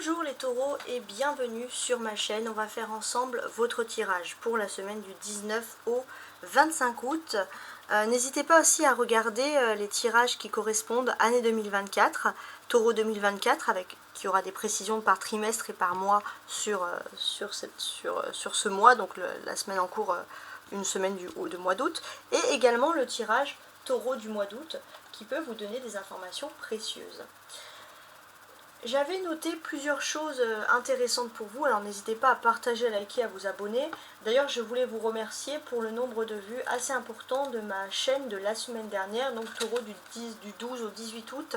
Bonjour les taureaux et bienvenue sur ma chaîne. On va faire ensemble votre tirage pour la semaine du 19 au 25 août. N'hésitez pas aussi à regarder les tirages qui correspondent année 2024, taureau 2024, qui aura des précisions par trimestre et par mois sur ce mois, donc la semaine en cours, une semaine du mois d'août, et également le tirage taureau du mois d'août qui peut vous donner des informations précieuses. J'avais noté plusieurs choses intéressantes pour vous, alors n'hésitez pas à partager, à liker, à vous abonner. D'ailleurs, je voulais vous remercier pour le nombre de vues assez important de ma chaîne de la semaine dernière, donc taureau du 12 au 18 août,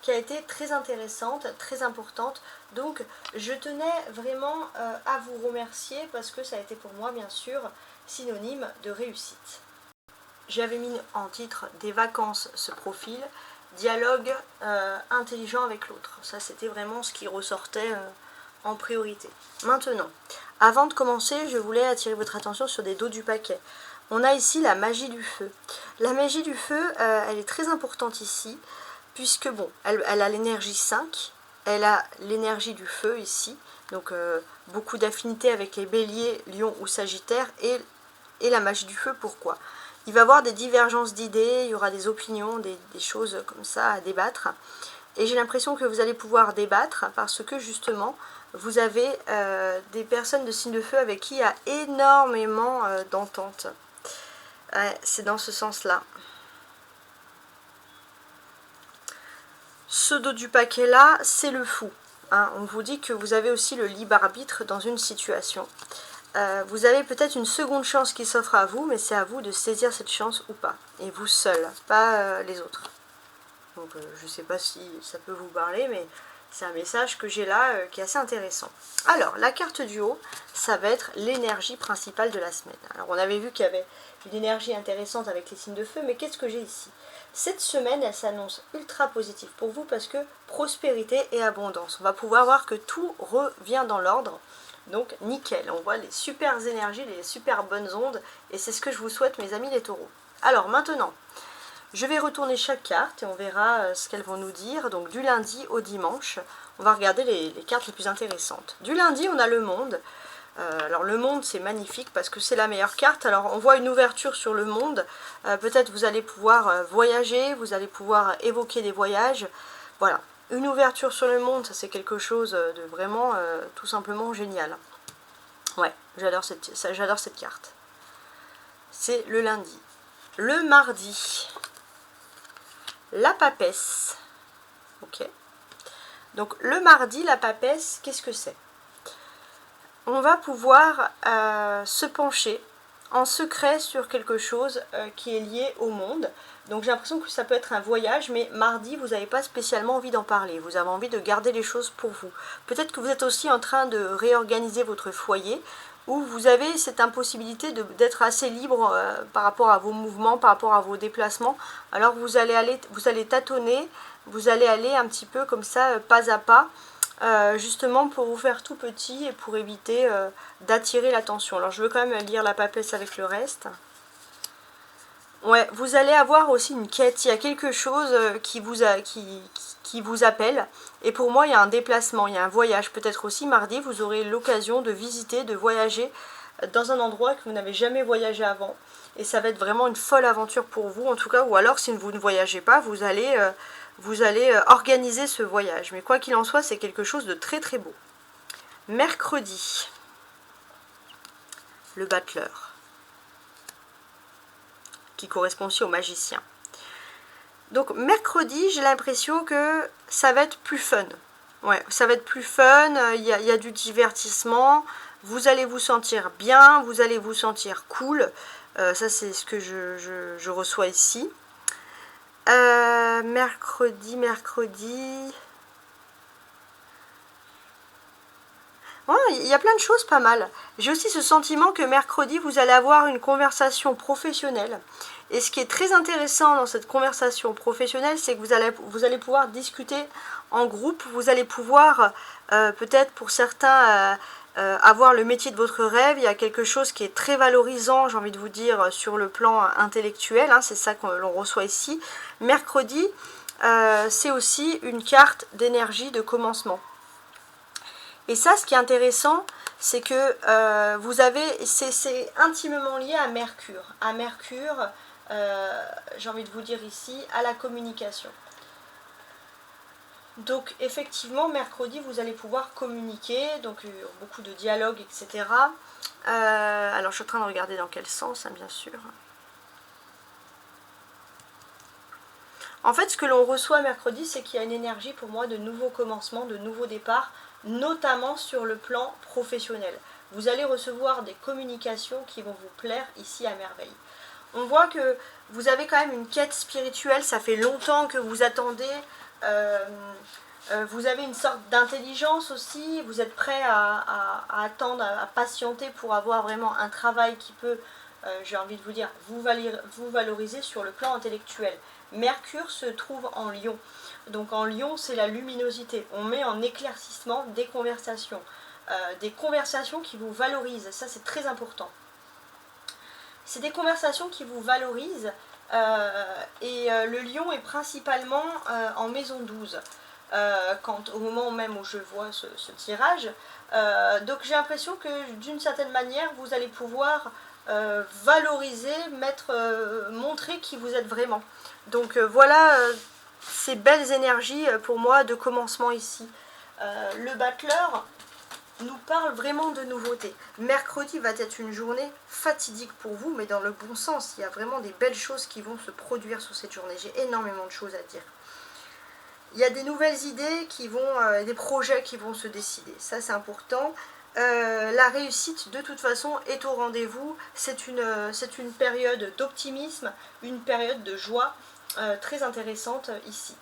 qui a été très intéressante, très importante. Donc, je tenais vraiment à vous remercier parce que ça a été pour moi, bien sûr, synonyme de réussite. J'avais mis en titre « Des vacances se profilent ». Dialogue intelligent avec l'autre. Ça, c'était vraiment ce qui ressortait en priorité. Maintenant, avant de commencer, je voulais attirer votre attention sur des dos du paquet. On a ici la magie du feu. La magie du feu, elle est très importante ici, puisque bon, elle a l'énergie 5, elle a l'énergie du feu ici, donc beaucoup d'affinité avec les béliers, lions ou sagittaires, et la magie du feu, pourquoi ? Il va y avoir des divergences d'idées, il y aura des opinions, des choses comme ça à débattre. Et j'ai l'impression que vous allez pouvoir débattre parce que justement, vous avez des personnes de signe de feu avec qui il y a énormément d'entente. C'est dans ce sens-là. Ce dos du paquet-là, c'est le fou. Hein. On vous dit que vous avez aussi le libre arbitre dans une situation. Vous avez peut-être une seconde chance qui s'offre à vous, mais c'est à vous de saisir cette chance ou pas. Et vous seul, pas les autres. Donc je ne sais pas si ça peut vous parler, mais c'est un message que j'ai là qui est assez intéressant. Alors, la carte du haut, ça va être l'énergie principale de la semaine. Alors on avait vu qu'il y avait une énergie intéressante avec les signes de feu, mais qu'est-ce que j'ai ici? Cette semaine, elle s'annonce ultra positive pour vous parce que prospérité et abondance. On va pouvoir voir que tout revient dans l'ordre. Donc nickel, on voit les super énergies, les super bonnes ondes, et c'est ce que je vous souhaite mes amis les taureaux. Alors maintenant, je vais retourner chaque carte et on verra ce qu'elles vont nous dire. Donc du lundi au dimanche, on va regarder les cartes les plus intéressantes. Du lundi, on a le monde. Alors le monde, c'est magnifique parce que c'est la meilleure carte. Alors on voit une ouverture sur le monde. Peut-être vous allez pouvoir voyager, vous allez pouvoir évoquer des voyages. Voilà. Une ouverture sur le monde, ça c'est quelque chose de vraiment tout simplement génial. Ouais, j'adore cette carte. C'est le lundi. Le mardi, la papesse. Ok. Donc le mardi, la papesse, qu'est-ce que c'est? On va pouvoir se pencher en secret sur quelque chose qui est lié au monde. Donc j'ai l'impression que ça peut être un voyage, mais mardi, vous n'avez pas spécialement envie d'en parler. Vous avez envie de garder les choses pour vous. Peut-être que vous êtes aussi en train de réorganiser votre foyer, où vous avez cette impossibilité d'être assez libre par rapport à vos mouvements, par rapport à vos déplacements. Alors vous allez tâtonner, vous allez aller un petit peu comme ça, pas à pas, justement pour vous faire tout petit et pour éviter d'attirer l'attention. Alors je veux quand même lire la papesse avec le reste. Ouais, vous allez avoir aussi une quête, il y a quelque chose qui vous appelle. Et pour moi, il y a un déplacement, il y a un voyage. Peut-être aussi mardi, vous aurez l'occasion de visiter, de voyager dans un endroit que vous n'avez jamais voyagé avant. Et ça va être vraiment une folle aventure pour vous, en tout cas. Ou alors, si vous ne voyagez pas, vous allez organiser ce voyage. Mais quoi qu'il en soit, c'est quelque chose de très très beau. Mercredi, le battleur, qui correspond aussi au magicien. Donc mercredi, j'ai l'impression que ça va être plus fun. Ouais, ça va être plus fun, il y a du divertissement, vous allez vous sentir bien, vous allez vous sentir cool. Ça, c'est ce que je reçois ici. Mercredi. Il y a plein de choses pas mal. J'ai aussi ce sentiment que mercredi, vous allez avoir une conversation professionnelle. Et ce qui est très intéressant dans cette conversation professionnelle, c'est que vous allez pouvoir discuter en groupe. Vous allez pouvoir, peut-être pour certains, avoir le métier de votre rêve. Il y a quelque chose qui est très valorisant, j'ai envie de vous dire, sur le plan intellectuel. Hein, c'est ça que l'on reçoit ici. Mercredi, c'est aussi une carte d'énergie de commencement. Et ça, ce qui est intéressant, c'est que vous avez, c'est intimement lié à Mercure. À Mercure, j'ai envie de vous dire ici, à la communication. Donc effectivement, mercredi, vous allez pouvoir communiquer, donc beaucoup de dialogues, etc. Alors je suis en train de regarder dans quel sens, hein, bien sûr. En fait, ce que l'on reçoit mercredi, c'est qu'il y a une énergie pour moi de nouveaux commencements, de nouveaux départs, notamment sur le plan professionnel. Vous allez recevoir des communications qui vont vous plaire ici à merveille. On voit que vous avez quand même une quête spirituelle, ça fait longtemps que vous attendez. Vous avez une sorte d'intelligence aussi, vous êtes prêt à attendre, à patienter pour avoir vraiment un travail qui peut, j'ai envie de vous dire, vous valoriser sur le plan intellectuel. Mercure se trouve en Lion. Donc en Lion, c'est la luminosité. On met en éclaircissement des conversations qui vous valorisent. Ça, c'est très important. C'est des conversations qui vous valorisent le Lion est principalement en maison 12. Au moment même où je vois ce tirage. Donc j'ai l'impression que d'une certaine manière, vous allez pouvoir valoriser, montrer qui vous êtes vraiment. Donc voilà ces belles énergies pour moi de commencement ici. Le battleur nous parle vraiment de nouveautés. Mercredi va être une journée fatidique pour vous, mais dans le bon sens. Il y a vraiment des belles choses qui vont se produire sur cette journée. J'ai énormément de choses à dire. Il y a des nouvelles idées des projets qui vont se décider. Ça, c'est important. La réussite, de toute façon, est au rendez-vous. C'est une période d'optimisme, une période de joie très intéressante ici.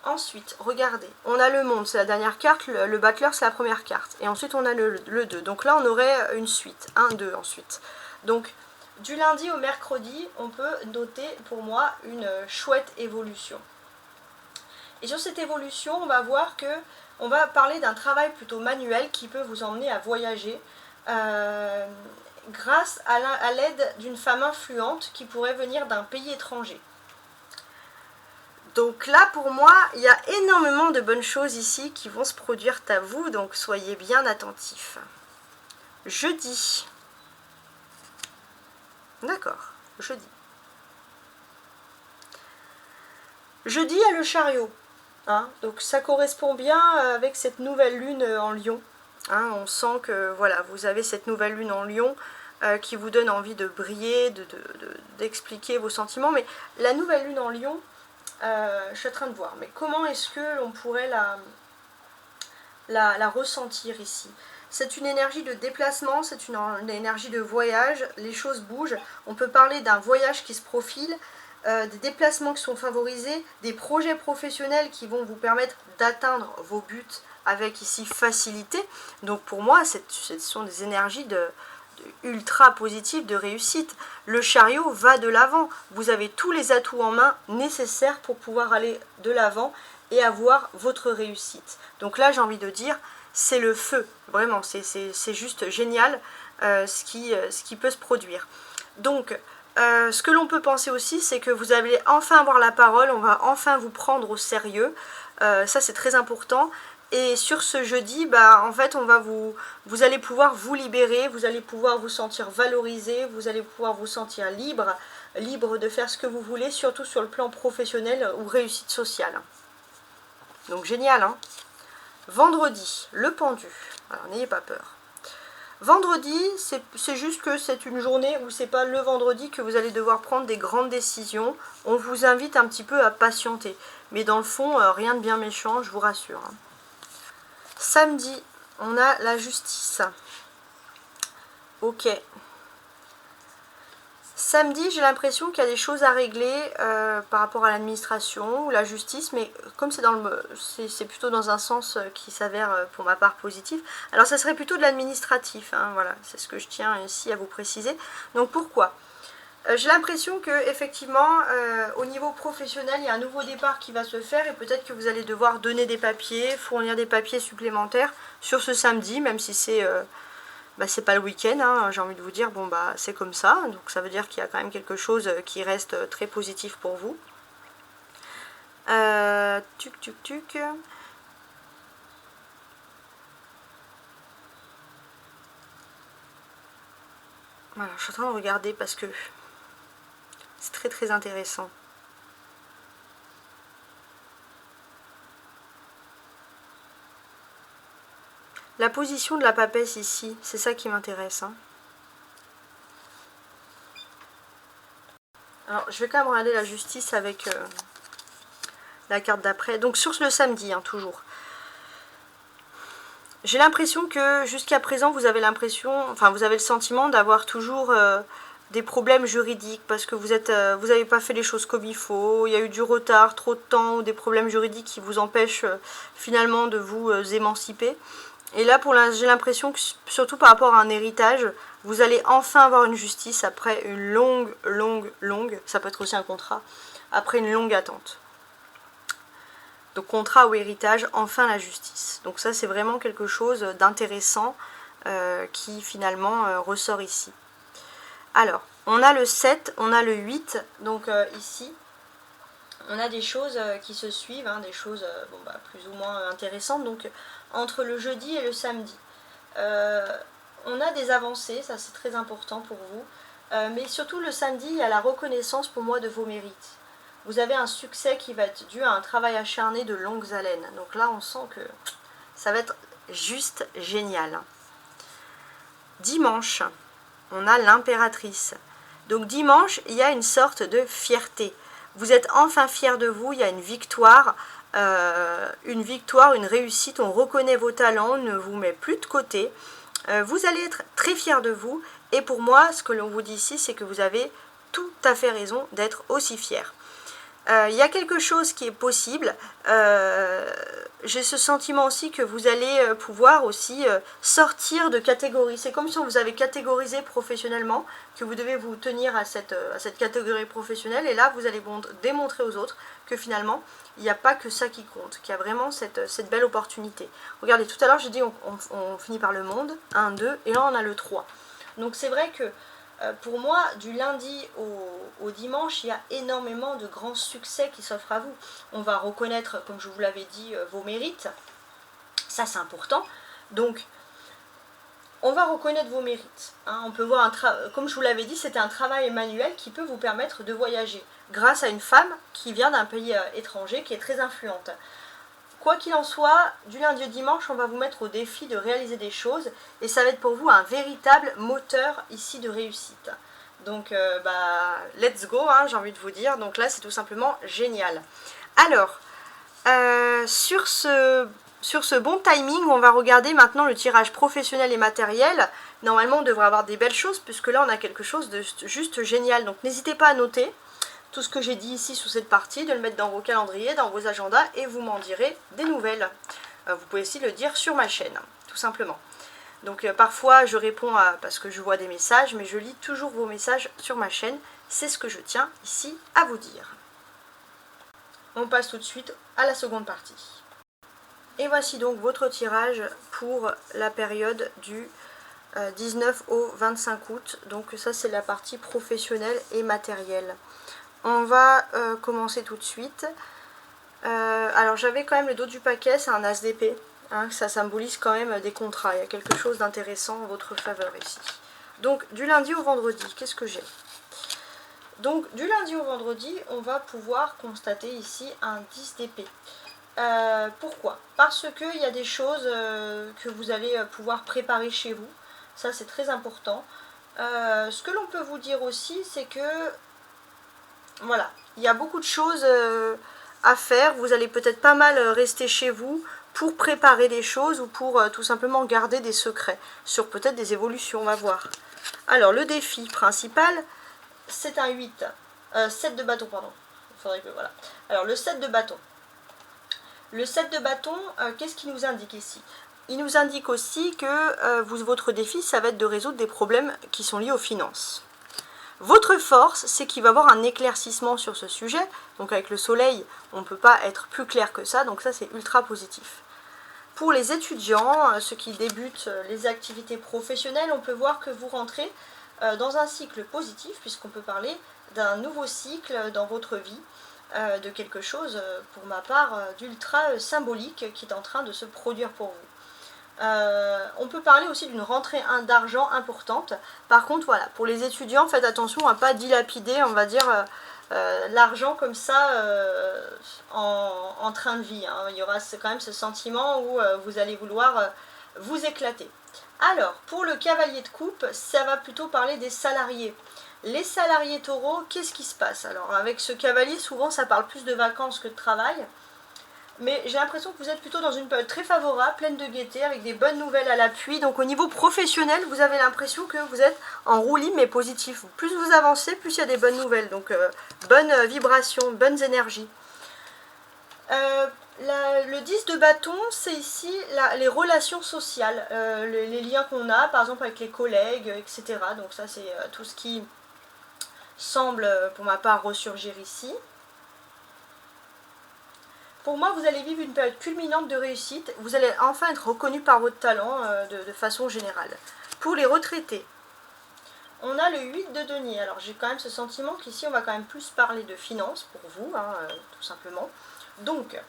Ensuite, regardez, on a le monde, c'est la dernière carte, le battleur, c'est la première carte. Et ensuite, on a le 2. Donc là, on aurait une suite, 1, 2 ensuite. Donc, du lundi au mercredi, on peut noter pour moi une chouette évolution. Et sur cette évolution, on va voir que on va parler d'un travail plutôt manuel qui peut vous emmener à voyager grâce à l'aide d'une femme influente qui pourrait venir d'un pays étranger. Donc là, pour moi, il y a énormément de bonnes choses ici qui vont se produire à vous, donc soyez bien attentifs. Jeudi. D'accord, jeudi. Jeudi, il y a le chariot. Hein, donc ça correspond bien avec cette nouvelle lune en Lion. Hein, on sent que voilà, vous avez cette nouvelle lune en Lion qui vous donne envie de briller, d'expliquer vos sentiments. Mais la nouvelle lune en Lion, je suis en train de voir, mais comment est-ce que l'on pourrait la ressentir ici? C'est une énergie de déplacement, c'est une énergie de voyage, les choses bougent. On peut parler d'un voyage qui se profile, des déplacements qui sont favorisés, des projets professionnels qui vont vous permettre d'atteindre vos buts avec ici facilité. Donc pour moi, ce sont des énergies ultra positives de réussite. Le chariot va de l'avant. Vous avez tous les atouts en main nécessaires pour pouvoir aller de l'avant et avoir votre réussite. Donc là, j'ai envie de dire, c'est le feu. Vraiment, c'est juste génial ce qui peut se produire. Donc, ce que l'on peut penser aussi, c'est que vous allez enfin avoir la parole, on va enfin vous prendre au sérieux. Ça, c'est très important. Et sur ce jeudi, en fait, vous allez pouvoir vous libérer, vous allez pouvoir vous sentir valorisé, vous allez pouvoir vous sentir libre de faire ce que vous voulez, surtout sur le plan professionnel ou réussite sociale. Donc génial, hein. Vendredi, le pendu. Alors n'ayez pas peur. Vendredi, c'est juste que c'est une journée où c'est pas le vendredi que vous allez devoir prendre des grandes décisions. On vous invite un petit peu à patienter. Mais dans le fond, rien de bien méchant, je vous rassure. Hein. Samedi, on a la justice. Ok. Samedi, j'ai l'impression qu'il y a des choses à régler par rapport à l'administration ou la justice, mais comme c'est plutôt dans un sens qui s'avère pour ma part positif, alors ça serait plutôt de l'administratif, hein, voilà, c'est ce que je tiens ici à vous préciser. Donc pourquoi ? J'ai l'impression que effectivement, au niveau professionnel, il y a un nouveau départ qui va se faire et peut-être que vous allez devoir donner des papiers, fournir des papiers supplémentaires sur ce samedi, même si c'est pas le week-end, hein, j'ai envie de vous dire, c'est comme ça, donc ça veut dire qu'il y a quand même quelque chose qui reste très positif pour vous. Voilà, je suis en train de regarder parce que c'est très très intéressant. La position de la papesse ici, c'est ça qui m'intéresse. Hein. Alors, je vais quand même regarder la justice avec la carte d'après. Donc, sur le samedi, hein, toujours. J'ai l'impression que jusqu'à présent, vous avez le sentiment d'avoir toujours des problèmes juridiques parce que vous n'avez pas fait les choses comme il faut, il y a eu du retard, trop de temps, ou des problèmes juridiques qui vous empêchent finalement de vous émanciper. Et là, j'ai l'impression que, surtout par rapport à un héritage, vous allez enfin avoir une justice après une longue, ça peut être aussi un contrat, après une longue attente. Donc contrat ou héritage, enfin la justice. Donc ça c'est vraiment quelque chose d'intéressant qui finalement ressort ici. Alors, on a le 7, on a le 8, donc ici, on a des choses qui se suivent, hein, des choses plus ou moins intéressantes, donc entre le jeudi et le samedi. On a des avancées, ça c'est très important pour vous, mais surtout le samedi, il y a la reconnaissance pour moi de vos mérites. Vous avez un succès qui va être dû à un travail acharné de longues haleines. Donc là, on sent que ça va être juste génial. Dimanche, on a l'impératrice. Donc dimanche, il y a une sorte de fierté. Vous êtes enfin fiers de vous, il y a une victoire, une réussite. On reconnaît vos talents, on ne vous met plus de côté. Vous allez être très fiers de vous. Et pour moi, ce que l'on vous dit ici, c'est que vous avez tout à fait raison d'être aussi fiers. Il y a quelque chose qui est possible. J'ai ce sentiment aussi que vous allez pouvoir aussi sortir de catégorie. C'est comme si on vous avait catégorisé professionnellement, que vous devez vous tenir à cette catégorie professionnelle. Et là, vous allez démontrer aux autres que finalement, il n'y a pas que ça qui compte, qu'il y a vraiment cette belle opportunité. Regardez, tout à l'heure, j'ai dit on finit par le monde, 1, 2, et là, on a le 3. Donc c'est vrai que pour moi, du lundi au dimanche, il y a énormément de grands succès qui s'offrent à vous. On va reconnaître, comme je vous l'avais dit, vos mérites. Ça, c'est important. Donc, on va reconnaître vos mérites. Hein. On peut voir, comme je vous l'avais dit, c'était un travail manuel qui peut vous permettre de voyager grâce à une femme qui vient d'un pays étranger, qui est très influente. Quoi qu'il en soit, du lundi au dimanche, on va vous mettre au défi de réaliser des choses et ça va être pour vous un véritable moteur ici de réussite. Donc, let's go, hein, j'ai envie de vous dire. Donc là, c'est tout simplement génial. Alors, sur ce bon timing, on va regarder maintenant le tirage professionnel et matériel. Normalement, on devrait avoir des belles choses puisque là, on a quelque chose de juste génial. Donc, n'hésitez pas à noter tout ce que j'ai dit ici sur cette partie, de le mettre dans vos calendriers, dans vos agendas, et vous m'en direz des nouvelles. Vous pouvez aussi le dire sur ma chaîne, tout simplement. Donc parfois je réponds parce que je vois des messages, mais je lis toujours vos messages sur ma chaîne. C'est ce que je tiens ici à vous dire. On passe tout de suite à la seconde partie. Et voici donc votre tirage pour la période du 19 au 25 août. Donc ça c'est la partie professionnelle et matérielle. On va commencer tout de suite. Alors j'avais quand même le dos du paquet, c'est un as d'épée. Hein, ça symbolise quand même des contrats. Il y a quelque chose d'intéressant en votre faveur ici. Donc du lundi au vendredi, qu'est-ce que j'ai? Donc du lundi au vendredi, on va pouvoir constater ici un 10 d'épée. Pourquoi? Parce qu'il y a des choses que vous allez pouvoir préparer chez vous. Ça c'est très important. Ce que l'on peut vous dire aussi, c'est que voilà, il y a beaucoup de choses à faire. Vous allez peut-être pas mal rester chez vous pour préparer des choses ou pour tout simplement garder des secrets sur peut-être des évolutions, on va voir. Alors, le défi principal, c'est un 8. 7 de bâton, pardon. Il faudrait que, voilà. Alors, le 7 de bâton. Le 7 de bâton, qu'est-ce qu'il nous indique ici? Il nous indique aussi que votre défi, ça va être de résoudre des problèmes qui sont liés aux finances. Votre force, c'est qu'il va y avoir un éclaircissement sur ce sujet. Donc avec le soleil, on ne peut pas être plus clair que ça. Donc ça, c'est ultra positif. Pour les étudiants, ceux qui débutent les activités professionnelles, on peut voir que vous rentrez dans un cycle positif, puisqu'on peut parler d'un nouveau cycle dans votre vie, de quelque chose, pour ma part, d'ultra symbolique qui est en train de se produire pour vous. On peut parler aussi d'une rentrée d'argent importante. Par contre, voilà, pour les étudiants, faites attention à ne pas dilapider, on va dire, l'argent comme ça en train de vie. Hein. Il y aura quand même ce sentiment où vous allez vouloir vous éclater. Alors, pour le cavalier de coupe, ça va plutôt parler des salariés. Les salariés taureaux, qu'est-ce qui se passe? Alors, avec ce cavalier, souvent, ça parle plus de vacances que de travail. Mais j'ai l'impression que vous êtes plutôt dans une période très favorable, pleine de gaieté, avec des bonnes nouvelles à l'appui. Donc au niveau professionnel, vous avez l'impression que vous êtes en roue libre mais positif. Plus vous avancez, plus il y a des bonnes nouvelles. Donc bonnes vibrations, bonnes énergies. Le 10 de bâton, c'est ici les relations sociales, les liens qu'on a, par exemple avec les collègues, etc. Donc ça c'est tout ce qui semble, pour ma part, ressurgir ici. Pour moi, vous allez vivre une période culminante de réussite. Vous allez enfin être reconnu par votre talent de façon générale. Pour les retraités, on a le 8 de denier. Alors j'ai quand même ce sentiment qu'ici, on va quand même plus parler de finances pour vous, hein, tout simplement. Donc,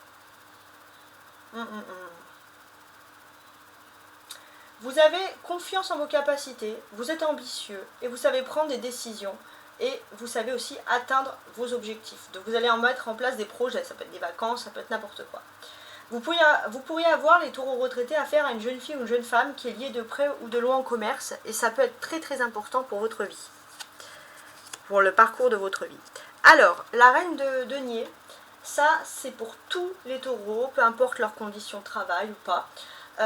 vous avez confiance en vos capacités, vous êtes ambitieux et vous savez prendre des décisions. Et vous savez aussi atteindre vos objectifs. Donc vous allez en mettre en place des projets, ça peut être des vacances, ça peut être n'importe quoi. Vous pourriez avoir les taureaux retraités à faire à une jeune fille ou une jeune femme qui est liée de près ou de loin au commerce, et ça peut être très très important pour votre vie, pour le parcours de votre vie. Alors, la reine de denier, ça c'est pour tous les taureaux, peu importe leurs conditions de travail ou pas,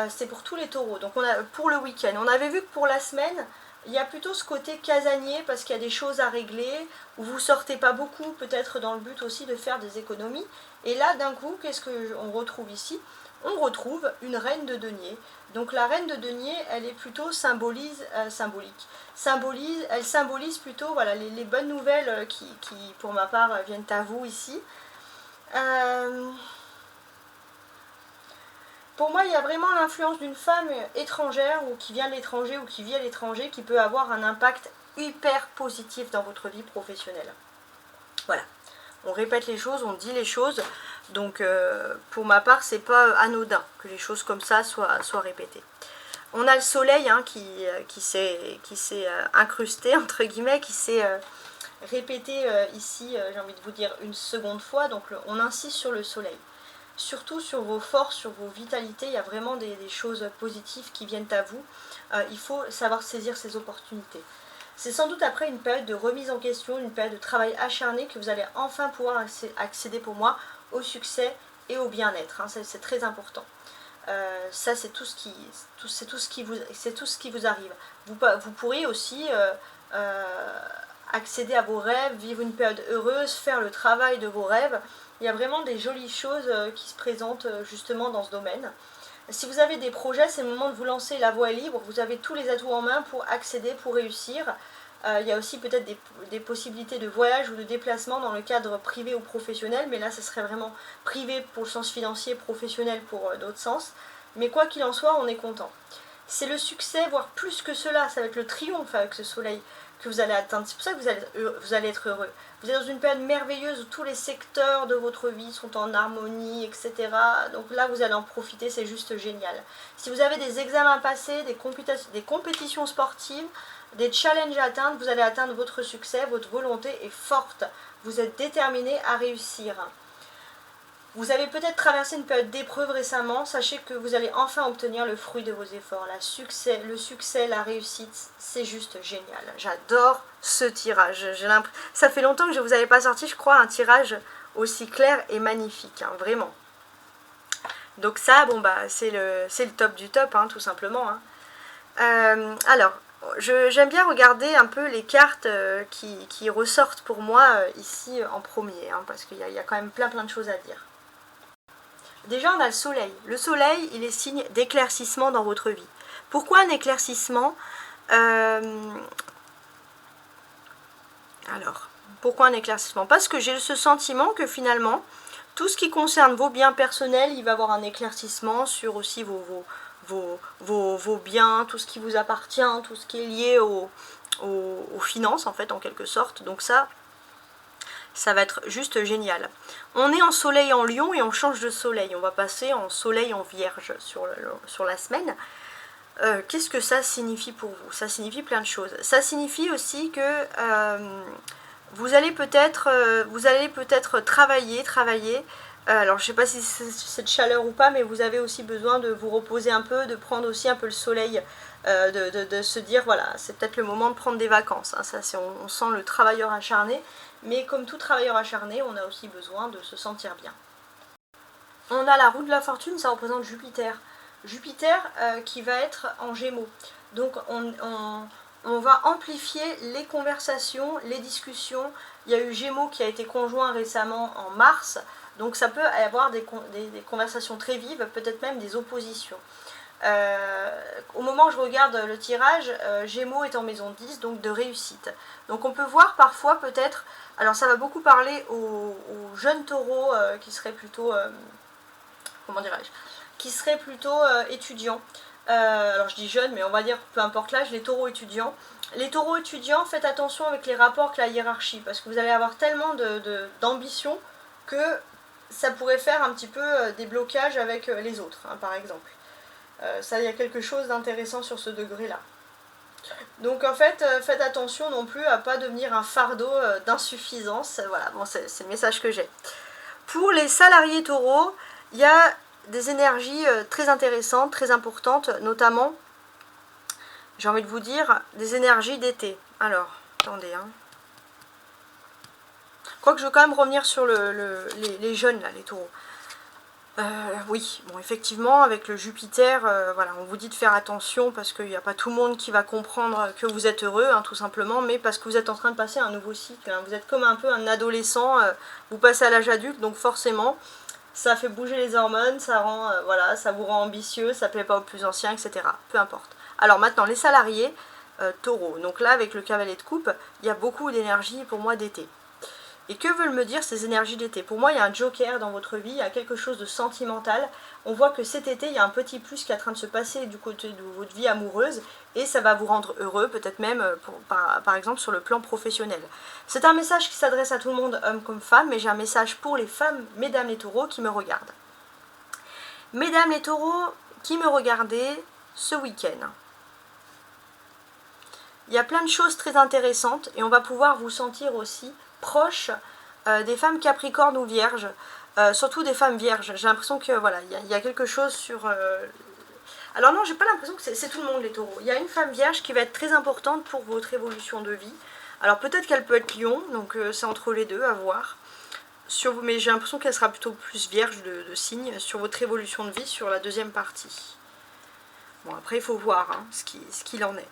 c'est pour tous les taureaux. Donc pour le week-end, on avait vu que pour la semaine, il y a plutôt ce côté casanier parce qu'il y a des choses à régler, où vous sortez pas beaucoup, peut-être dans le but aussi de faire des économies. Et là, d'un coup, qu'est-ce qu'on retrouve ici? On retrouve une reine de denier. Donc la reine de denier, elle est plutôt symbolique. Elle symbolise plutôt voilà, les bonnes nouvelles qui, pour ma part, viennent à vous ici. Pour moi, il y a vraiment l'influence d'une femme étrangère ou qui vient de l'étranger ou qui vit à l'étranger qui peut avoir un impact hyper positif dans votre vie professionnelle. Voilà. On répète les choses, on dit les choses. Donc, pour ma part, c'est pas anodin que les choses comme ça soient répétées. On a le soleil hein, qui s'est incrusté, entre guillemets, qui s'est répété ici, j'ai envie de vous dire, une seconde fois. Donc, on insiste sur le soleil. Surtout sur vos forces, sur vos vitalités, il y a vraiment des choses positives qui viennent à vous. Il faut savoir saisir ces opportunités. C'est sans doute après une période de remise en question, une période de travail acharné que vous allez enfin pouvoir accéder pour moi au succès et au bien-être. Hein. C'est très important. Ça c'est tout ce qui vous arrive. Vous pourrez aussi accéder à vos rêves, vivre une période heureuse, faire le travail de vos rêves. Il y a vraiment des jolies choses qui se présentent justement dans ce domaine. Si vous avez des projets, c'est le moment de vous lancer, la voie est libre, vous avez tous les atouts en main pour accéder, pour réussir. Il y a aussi peut-être des possibilités de voyage ou de déplacement dans le cadre privé ou professionnel, mais là ce serait vraiment privé pour le sens financier, professionnel pour d'autres sens. Mais quoi qu'il en soit, on est content. C'est le succès, voire plus que cela, ça va être le triomphe avec ce soleil que vous allez atteindre. C'est pour ça que vous allez être heureux. Vous êtes dans une période merveilleuse où tous les secteurs de votre vie sont en harmonie, etc. Donc là, vous allez en profiter, c'est juste génial. Si vous avez des examens à passer, des compétitions sportives, des challenges à atteindre, vous allez atteindre votre succès, votre volonté est forte. Vous êtes déterminé à réussir. Vous avez peut-être traversé une période d'épreuve récemment, sachez que vous allez enfin obtenir le fruit de vos efforts. Le succès, la réussite, c'est juste génial. J'adore ce tirage. Ça fait longtemps que je ne vous avais pas sorti, je crois, un tirage aussi clair et magnifique, hein, vraiment. Donc ça, bon bah c'est le top du top, hein, tout simplement. Hein. Alors, j'aime bien regarder un peu les cartes qui ressortent pour moi ici en premier, hein, parce qu'il y a quand même plein de choses à dire. Déjà, on a le soleil. Le soleil, il est signe d'éclaircissement dans votre vie. Pourquoi un éclaircissement? Alors, pourquoi un éclaircissement? Parce que j'ai ce sentiment que finalement, tout ce qui concerne vos biens personnels, il va y avoir un éclaircissement sur aussi vos biens, tout ce qui vous appartient, tout ce qui est lié aux finances, en fait, en quelque sorte. Donc ça, Ça va être juste génial. On est en soleil en lion et on change de soleil. On va passer en soleil en vierge sur la semaine. Qu'est-ce que ça signifie pour vous? Ça signifie plein de choses. Ça signifie aussi que vous allez peut-être travailler. Alors je ne sais pas si c'est cette chaleur ou pas, mais vous avez aussi besoin de vous reposer un peu, de prendre aussi un peu le soleil, de se dire voilà, c'est peut-être le moment de prendre des vacances. Hein. Ça, on sent le travailleur acharné, mais comme tout travailleur acharné, on a aussi besoin de se sentir bien. On a la roue de la fortune, ça représente Jupiter. Jupiter qui va être en Gémeaux. Donc on va amplifier les conversations, les discussions. Il y a eu Gémeaux qui a été conjoint récemment en mars. Donc ça peut avoir des conversations très vives, peut-être même des oppositions. Au moment où je regarde le tirage, Gémeaux est en maison 10, donc de réussite. Donc on peut voir parfois peut-être, alors ça va beaucoup parler aux jeunes taureaux qui seraient plutôt, comment dirais-je, qui seraient plutôt étudiants. Alors je dis jeunes, mais on va dire peu importe l'âge, les taureaux étudiants. Les taureaux étudiants, faites attention avec les rapports avec la hiérarchie, parce que vous allez avoir tellement d'ambition que ça pourrait faire un petit peu des blocages avec les autres, hein, par exemple. Ça, il y a quelque chose d'intéressant sur ce degré-là. Donc en fait, faites attention non plus à ne pas devenir un fardeau d'insuffisance. Voilà, bon, c'est le message que j'ai. Pour les salariés taureaux, il y a des énergies très intéressantes, très importantes, notamment, j'ai envie de vous dire, des énergies d'été. Alors, attendez, hein. Quoique je veux quand même revenir sur les jeunes, là, les taureaux. Oui, bon, effectivement, avec le Jupiter, voilà, on vous dit de faire attention parce qu'il n'y a pas tout le monde qui va comprendre que vous êtes heureux, hein, tout simplement, mais parce que vous êtes en train de passer un nouveau cycle. Hein. Vous êtes comme un peu un adolescent, vous passez à l'âge adulte, donc forcément, ça fait bouger les hormones, ça rend, voilà, ça vous rend ambitieux, ça ne plaît pas aux plus anciens, etc. Peu importe. Alors maintenant, les salariés, taureaux. Donc là, avec le cavalier de coupe, il y a beaucoup d'énergie pour moi d'été. Et que veulent me dire ces énergies d'été? Pour moi, il y a un joker dans votre vie, il y a quelque chose de sentimental. On voit que cet été, il y a un petit plus qui est en train de se passer du côté de votre vie amoureuse et ça va vous rendre heureux, peut-être même, par exemple, sur le plan professionnel. C'est un message qui s'adresse à tout le monde, hommes comme femmes, mais j'ai un message pour les femmes, mesdames les taureaux, qui me regardent. Mesdames les taureaux qui me regardez ce week-end. Il y a plein de choses très intéressantes et on va pouvoir vous sentir aussi proche des femmes capricornes ou vierges, surtout des femmes vierges. J'ai l'impression que voilà, il y a quelque chose sur... Alors non, j'ai pas l'impression que c'est tout le monde les taureaux. Il y a une femme vierge qui va être très importante pour votre évolution de vie. Alors peut-être qu'elle peut être lion, donc c'est entre les deux, à voir. Mais j'ai l'impression qu'elle sera plutôt plus vierge de signe sur votre évolution de vie sur la deuxième partie. Bon, après il faut voir hein, ce qu'il en est.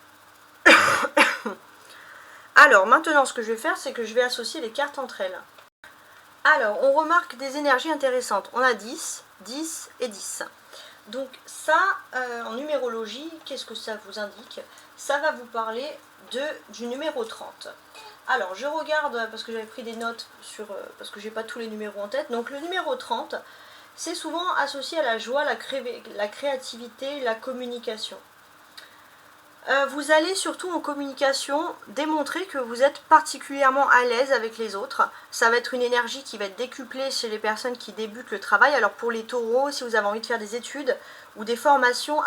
Alors maintenant ce que je vais faire, c'est que je vais associer les cartes entre elles. Alors on remarque des énergies intéressantes. On a 10, 10 et 10. Donc ça, en numérologie, qu'est-ce que ça vous indique? Ça va vous parler du numéro 30. Alors je regarde, parce que j'avais pris des notes, parce que j'ai pas tous les numéros en tête. Donc le numéro 30, c'est souvent associé à la joie, la créativité, la communication. Vous allez surtout en communication démontrer que vous êtes particulièrement à l'aise avec les autres. Ça va être une énergie qui va être décuplée chez les personnes qui débutent le travail. Alors pour les taureaux, si vous avez envie de faire des études ou des formations,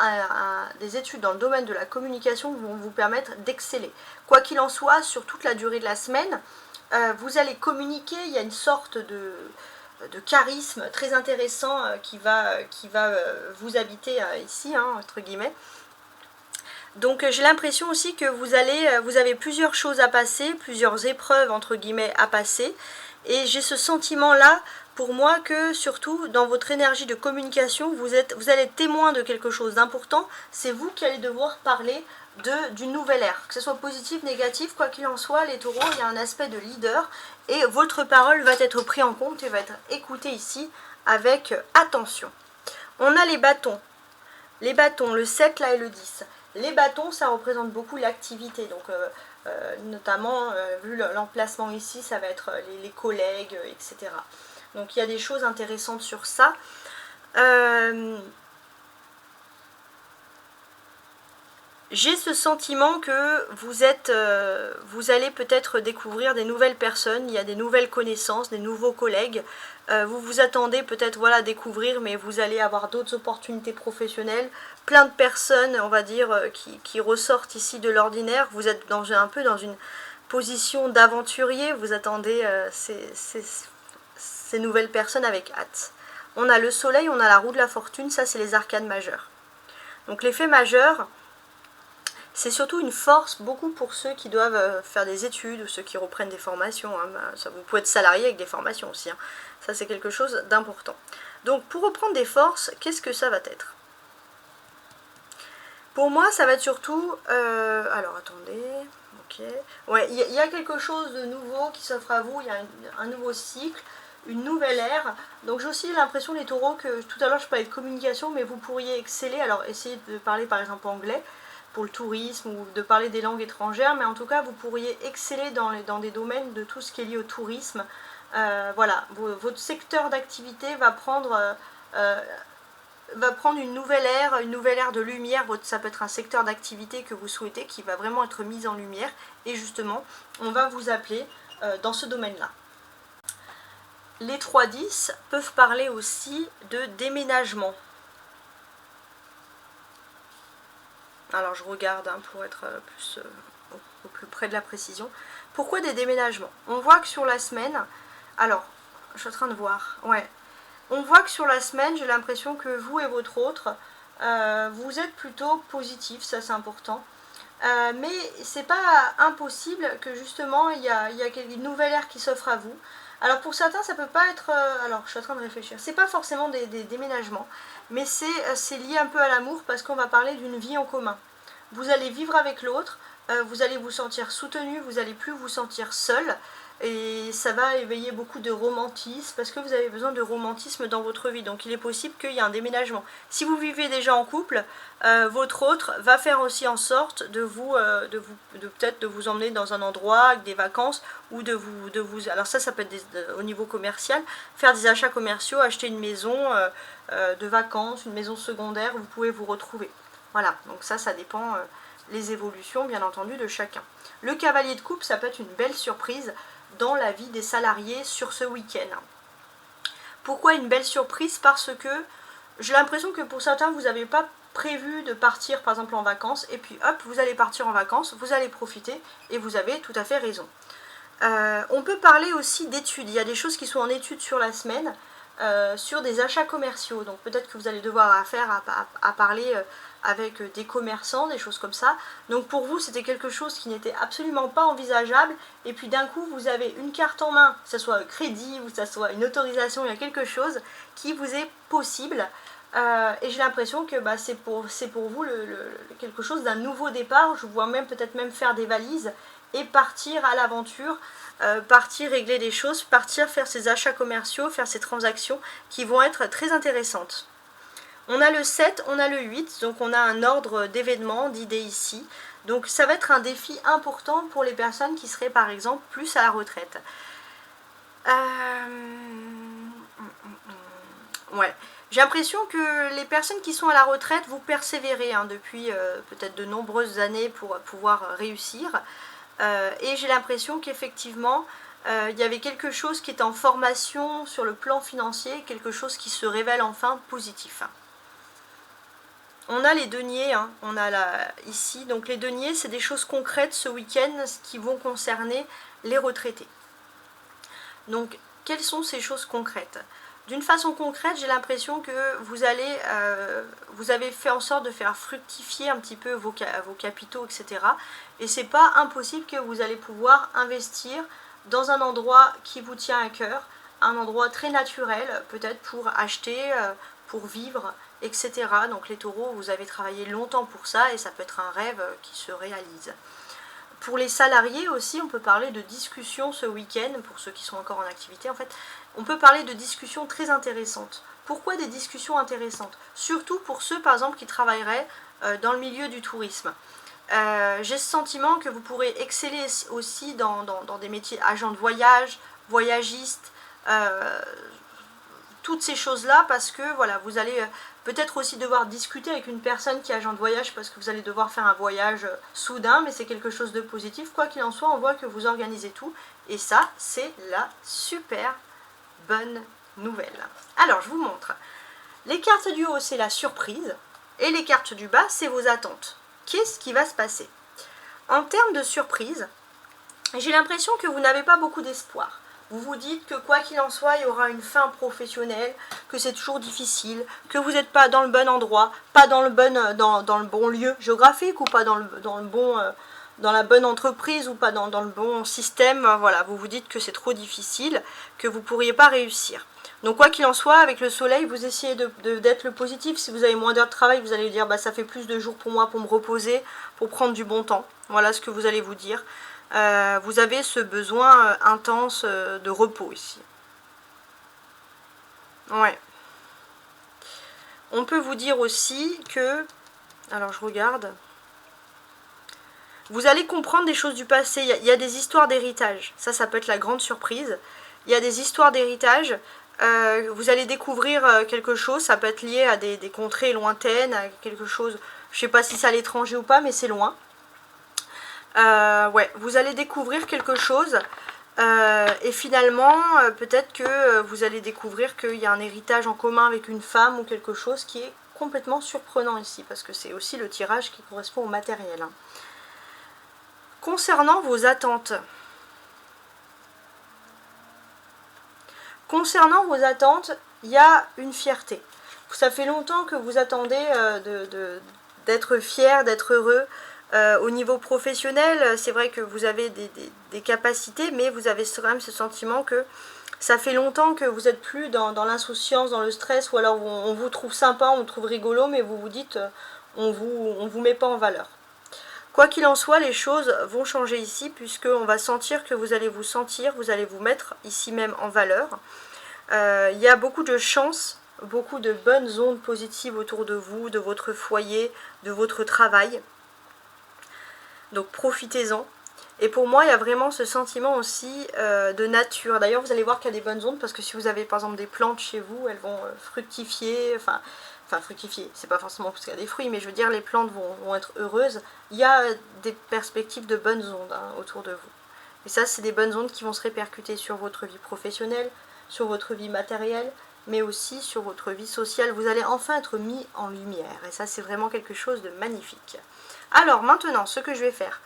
des études dans le domaine de la communication vont vous permettre d'exceller. Quoi qu'il en soit, sur toute la durée de la semaine, vous allez communiquer, il y a une sorte de charisme très intéressant qui va vous habiter ici, hein, entre guillemets. Donc j'ai l'impression aussi que vous avez plusieurs choses à passer, plusieurs épreuves entre guillemets à passer. Et j'ai ce sentiment-là pour moi que surtout dans votre énergie de communication, vous allez être témoin de quelque chose d'important. C'est vous qui allez devoir parler d'une nouvelle ère. Que ce soit positif, négatif, quoi qu'il en soit, les taureaux, il y a un aspect de leader. Et votre parole va être prise en compte et va être écoutée ici avec attention. On a les bâtons. Les bâtons, le 7 là et le 10. Les bâtons, ça représente beaucoup l'activité, donc notamment, vu l'emplacement ici, ça va être les collègues, etc. Donc il y a des choses intéressantes sur ça. J'ai ce sentiment que vous allez peut-être découvrir des nouvelles personnes, il y a des nouvelles connaissances, des nouveaux collègues. Vous vous attendez peut-être voilà, à découvrir, mais vous allez avoir d'autres opportunités professionnelles. Plein de personnes, on va dire, qui ressortent ici de l'ordinaire. Vous êtes un peu dans une position d'aventurier, vous attendez ces nouvelles personnes avec hâte. On a le soleil, on a la roue de la fortune, ça c'est les arcanes majeures. Donc l'effet majeur, c'est surtout une force beaucoup pour ceux qui doivent faire des études ou ceux qui reprennent des formations. Hein. Ça, vous pouvez être salarié avec des formations aussi. Hein. Ça, c'est quelque chose d'important. Donc, pour reprendre des forces, qu'est-ce que ça va être? Pour moi, ça va être surtout... alors, attendez... Ok. Ouais, il y a quelque chose de nouveau qui s'offre à vous. Il y a un nouveau cycle, une nouvelle ère. Donc, j'ai aussi l'impression, les taureaux, que tout à l'heure, je parlais de communication, mais vous pourriez exceller. Alors, essayez de parler, par exemple, anglais pour le tourisme ou de parler des langues étrangères, mais en tout cas vous pourriez exceller dans des domaines de tout ce qui est lié au tourisme. Voilà, votre secteur d'activité va prendre une nouvelle ère de lumière. Ça peut être un secteur d'activité que vous souhaitez qui va vraiment être mis en lumière, et justement on va vous appeler dans ce domaine-là. Les 3-10 peuvent parler aussi de déménagement. Alors je regarde pour être au plus près de la précision. Pourquoi des déménagements? On voit que sur la semaine, alors je suis en train de voir, ouais, on voit que sur la semaine, j'ai l'impression que vous et votre autre, vous êtes plutôt positif, ça c'est important. Mais c'est pas impossible que justement il y a une nouvelle ère qui s'offre à vous. Alors pour certains ça peut pas être, alors je suis en train de réfléchir, c'est pas forcément des déménagements, mais c'est lié un peu à l'amour parce qu'on va parler d'une vie en commun. Vous allez vivre avec l'autre, vous allez vous sentir soutenu, vous n'allez plus vous sentir seul, et ça va éveiller beaucoup de romantisme parce que vous avez besoin de romantisme dans votre vie. Donc il est possible qu'il y ait un déménagement. Si vous vivez déjà en couple, votre autre va faire aussi en sorte peut-être de vous emmener dans un endroit avec des vacances, ou alors ça peut être au niveau commercial, faire des achats commerciaux, acheter une maison de vacances, une maison secondaire, vous pouvez vous retrouver. Voilà, donc ça dépend les évolutions bien entendu de chacun. Le cavalier de coupe, ça peut être une belle surprise dans la vie des salariés sur ce week-end. Pourquoi une belle surprise? Parce que j'ai l'impression que pour certains, vous n'avez pas prévu de partir par exemple en vacances, et puis hop, vous allez partir en vacances, vous allez profiter, et vous avez tout à fait raison. On peut parler aussi d'études, il y a des choses qui sont en études sur la semaine, sur des achats commerciaux, donc peut-être que vous allez devoir parler avec des commerçants, des choses comme ça. Donc pour vous c'était quelque chose qui n'était absolument pas envisageable, et puis d'un coup vous avez une carte en main, que ce soit un crédit ou que ce soit une autorisation, il y a quelque chose qui vous est possible, et j'ai l'impression que c'est pour vous quelque chose d'un nouveau départ. Je vous vois peut-être même faire des valises et partir à l'aventure, partir régler des choses, partir faire ces achats commerciaux, faire ces transactions qui vont être très intéressantes. On a le 7, on a le 8, donc on a un ordre d'événements, d'idées ici. Donc ça va être un défi important pour les personnes qui seraient par exemple plus à la retraite. Ouais. J'ai l'impression que les personnes qui sont à la retraite, vous persévérez depuis peut-être de nombreuses années pour pouvoir réussir. Et j'ai l'impression qu'effectivement, il y avait quelque chose qui est en formation sur le plan financier, quelque chose qui se révèle enfin positif. On a les deniers, on a ici, donc les deniers, c'est des choses concrètes ce week-end qui vont concerner les retraités. Donc, quelles sont ces choses concrètes? D'une façon concrète, j'ai l'impression que vous avez fait en sorte de faire fructifier un petit peu vos capitaux, etc. Et c'est pas impossible que vous allez pouvoir investir dans un endroit qui vous tient à cœur, un endroit très naturel, peut-être pour acheter, pour vivre, etc. Donc les taureaux, vous avez travaillé longtemps pour ça, et ça peut être un rêve qui se réalise. Pour les salariés aussi, on peut parler de discussions ce week-end, pour ceux qui sont encore en activité en fait, on peut parler de discussions très intéressantes. Pourquoi des discussions intéressantes? Surtout pour ceux par exemple qui travailleraient dans le milieu du tourisme. J'ai ce sentiment que vous pourrez exceller aussi dans des métiers agents de voyage, voyagistes, toutes ces choses-là, parce que voilà, vous allez Peut-être aussi devoir discuter avec une personne qui est agent de voyage parce que vous allez devoir faire un voyage soudain, mais c'est quelque chose de positif. Quoi qu'il en soit, on voit que vous organisez tout. Et ça, c'est la super bonne nouvelle. Alors, je vous montre. Les cartes du haut, c'est la surprise. Et les cartes du bas, c'est vos attentes. Qu'est-ce qui va se passer? En termes de surprise, j'ai l'impression que vous n'avez pas beaucoup d'espoir. Vous vous dites que quoi qu'il en soit, il y aura une fin professionnelle, que c'est toujours difficile, que vous n'êtes pas dans le bon endroit, pas dans le bon lieu géographique, ou pas dans la bonne entreprise, ou pas dans le bon système. Voilà, vous vous dites que c'est trop difficile, que vous ne pourriez pas réussir. Donc quoi qu'il en soit, avec le soleil, vous essayez d'être le positif. Si vous avez moins d'heures de travail, vous allez dire bah, ça fait plus de jours pour moi pour me reposer, pour prendre du bon temps. Voilà ce que vous allez vous dire. Vous avez ce besoin intense de repos ici. Ouais. On peut vous dire aussi que... Alors je regarde. Vous allez comprendre des choses du passé. Il y a des histoires d'héritage. Ça peut être la grande surprise. Il y a des histoires d'héritage. Vous allez découvrir quelque chose. Ça peut être lié à des contrées lointaines, à quelque chose... Je ne sais pas si c'est à l'étranger ou pas, mais c'est loin. Ouais, vous allez découvrir quelque chose et finalement peut-être que vous allez découvrir qu'il y a un héritage en commun avec une femme ou quelque chose qui est complètement surprenant ici parce que c'est aussi le tirage qui correspond au matériel. Hein. Concernant vos attentes, il y a une fierté. Ça fait longtemps que vous attendez d'être fier, d'être heureux. Au niveau professionnel, c'est vrai que vous avez des capacités, mais vous avez quand même ce sentiment que ça fait longtemps que vous n'êtes plus dans l'insouciance, dans le stress, ou alors on vous trouve sympa, on vous trouve rigolo, mais vous vous dites on vous met pas en valeur. Quoi qu'il en soit, les choses vont changer ici, puisqu'on va sentir que vous allez vous mettre ici même en valeur. Il y a beaucoup de chance, beaucoup de bonnes ondes positives autour de vous, de votre foyer, de votre travail. Donc profitez-en. Et pour moi, il y a vraiment ce sentiment aussi de nature. D'ailleurs, vous allez voir qu'il y a des bonnes ondes parce que si vous avez par exemple des plantes chez vous, elles vont fructifier. Enfin fructifier, c'est pas forcément parce qu'il y a des fruits, mais je veux dire, les plantes vont être heureuses. Il y a des perspectives de bonnes ondes autour de vous. Et ça, c'est des bonnes ondes qui vont se répercuter sur votre vie professionnelle, sur votre vie matérielle, mais aussi sur votre vie sociale. Vous allez enfin être mis en lumière. Et ça, c'est vraiment quelque chose de magnifique. Alors maintenant, ce que je vais faire,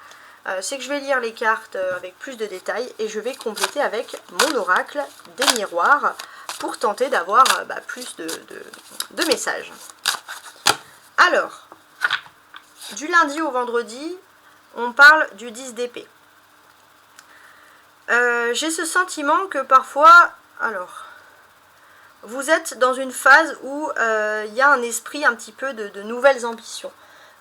c'est que je vais lire les cartes avec plus de détails et je vais compléter avec mon oracle des miroirs pour tenter d'avoir plus de messages. Alors, du lundi au vendredi, on parle du 10 d'épée. J'ai ce sentiment que parfois, alors, vous êtes dans une phase où il y a un esprit un petit peu de nouvelles ambitions.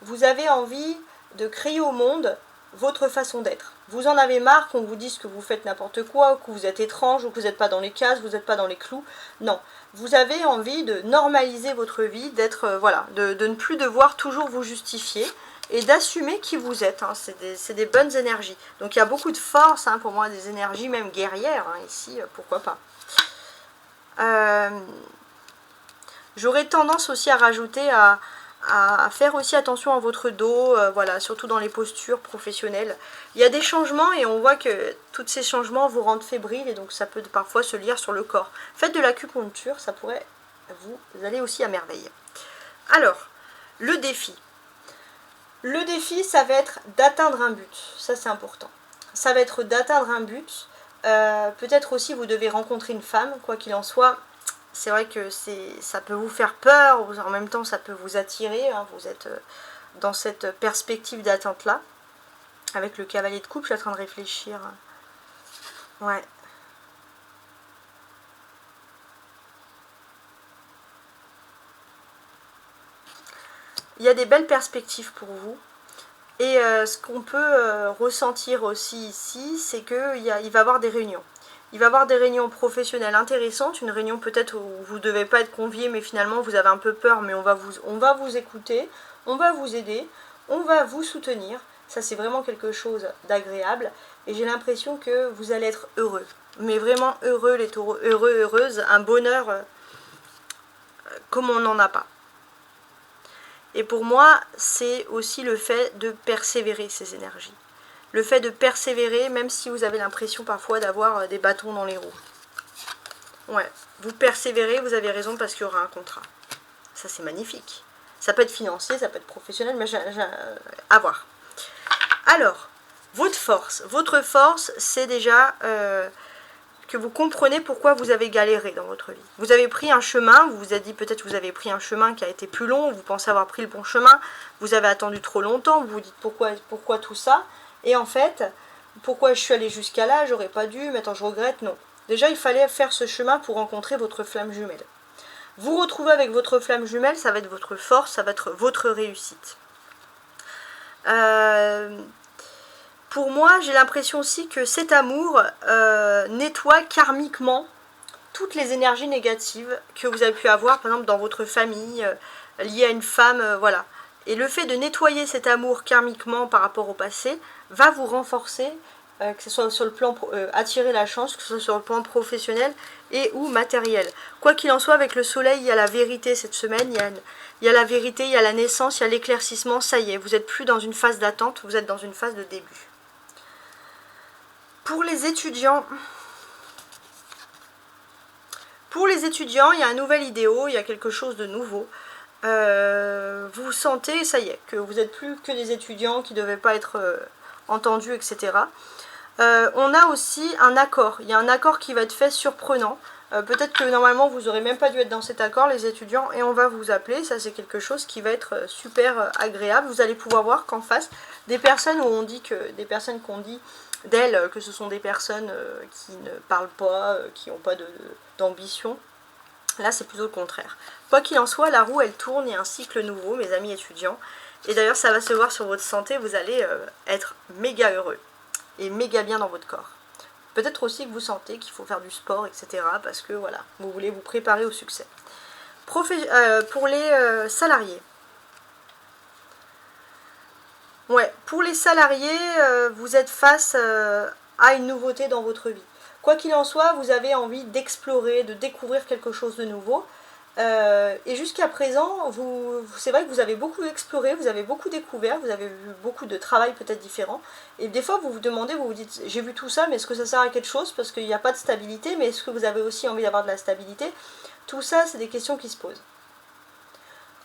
Vous avez envie de créer au monde votre façon d'être. Vous en avez marre qu'on vous dise que vous faites n'importe quoi, que vous êtes étrange, ou que vous n'êtes pas dans les cases, vous n'êtes pas dans les clous. Non, vous avez envie de normaliser votre vie, d'être de ne plus devoir toujours vous justifier et d'assumer qui vous êtes. Hein. C'est des bonnes énergies. Donc il y a beaucoup de force, hein, pour moi, des énergies même guerrières, hein, ici, pourquoi pas. J'aurais tendance aussi à rajouter à faire aussi attention à votre dos, surtout dans les postures professionnelles. Il y a des changements et on voit que tous ces changements vous rendent fébrile et donc ça peut parfois se lire sur le corps. Faites de l'acupuncture, ça pourrait vous aller aussi à merveille. Alors, le défi. Le défi, ça va être d'atteindre un but. Ça, c'est important. Ça va être d'atteindre un but. Peut-être aussi vous devez rencontrer une femme, quoi qu'il en soit. C'est vrai que ça peut vous faire peur, en même temps ça peut vous attirer, hein, vous êtes dans cette perspective d'attente-là. Avec le cavalier de coupe, je suis en train de réfléchir. Ouais. Il y a des belles perspectives pour vous. Et ce qu'on peut ressentir aussi ici, c'est qu'il va y avoir des réunions. Il va y avoir des réunions professionnelles intéressantes, une réunion peut-être où vous ne devez pas être convié, mais finalement vous avez un peu peur, mais on va vous écouter, on va vous aider, on va vous soutenir. Ça, c'est vraiment quelque chose d'agréable. Et j'ai l'impression que vous allez être heureux. Mais vraiment heureux, les taureaux, heureux, heureuses, un bonheur comme on n'en a pas. Et pour moi, c'est aussi le fait de persévérer ces énergies. Le fait de persévérer, même si vous avez l'impression parfois d'avoir des bâtons dans les roues. Ouais, vous persévérez, vous avez raison, parce qu'il y aura un contrat. Ça, c'est magnifique. Ça peut être financier, ça peut être professionnel, mais à voir. Alors, votre force, c'est déjà que vous comprenez pourquoi vous avez galéré dans votre vie. Vous avez pris un chemin, vous vous êtes dit peut-être que vous avez pris un chemin qui a été plus long, vous pensez avoir pris le bon chemin, vous avez attendu trop longtemps, vous vous dites pourquoi tout ça, et en fait, pourquoi je suis allée jusqu'à là, j'aurais pas dû, maintenant je regrette, non. Déjà, il fallait faire ce chemin pour rencontrer votre flamme jumelle. Vous retrouvez avec votre flamme jumelle, ça va être votre force, ça va être votre réussite. Pour moi, j'ai l'impression aussi que cet amour nettoie karmiquement toutes les énergies négatives que vous avez pu avoir, par exemple, dans votre famille, liées à une femme, voilà. Et le fait de nettoyer cet amour karmiquement par rapport au passé va vous renforcer, que ce soit sur le plan attirer la chance, que ce soit sur le plan professionnel et ou matériel. Quoi qu'il en soit, avec le soleil, il y a la vérité cette semaine, il y a la vérité, il y a la naissance, il y a l'éclaircissement, ça y est, vous n'êtes plus dans une phase d'attente, vous êtes dans une phase de début. Pour les étudiants, il y a un nouvel idéal, il y a quelque chose de nouveau. Vous sentez, ça y est, que vous n'êtes plus que des étudiants qui ne devaient pas être entendus, etc. On a aussi un accord. Il y a un accord qui va être fait surprenant. Peut-être que normalement vous n'aurez même pas dû être dans cet accord, les étudiants, et on va vous appeler. Ça, c'est quelque chose qui va être super agréable. Vous allez pouvoir voir qu'en face, des personnes où on dit que des personnes qu'on dit d'elles que ce sont des personnes qui ne parlent pas, qui n'ont pas d'ambition. Là, c'est plutôt le contraire. Quoi qu'il en soit, la roue, elle tourne, il y a un cycle nouveau, mes amis étudiants. Et d'ailleurs, ça va se voir sur votre santé, vous allez être méga heureux et méga bien dans votre corps. Peut-être aussi que vous sentez qu'il faut faire du sport, etc. Parce que, voilà, vous voulez vous préparer au succès. Pour les salariés. Ouais, pour les salariés, vous êtes face à une nouveauté dans votre vie. Quoi qu'il en soit, vous avez envie d'explorer, de découvrir quelque chose de nouveau. Et jusqu'à présent, c'est vrai que vous avez beaucoup exploré, vous avez beaucoup découvert, vous avez vu beaucoup de travail peut-être différent. Et des fois, vous vous demandez, vous vous dites, j'ai vu tout ça, mais est-ce que ça sert à quelque chose? Parce qu'il n'y a pas de stabilité, mais est-ce que vous avez aussi envie d'avoir de la stabilité? Tout ça, c'est des questions qui se posent.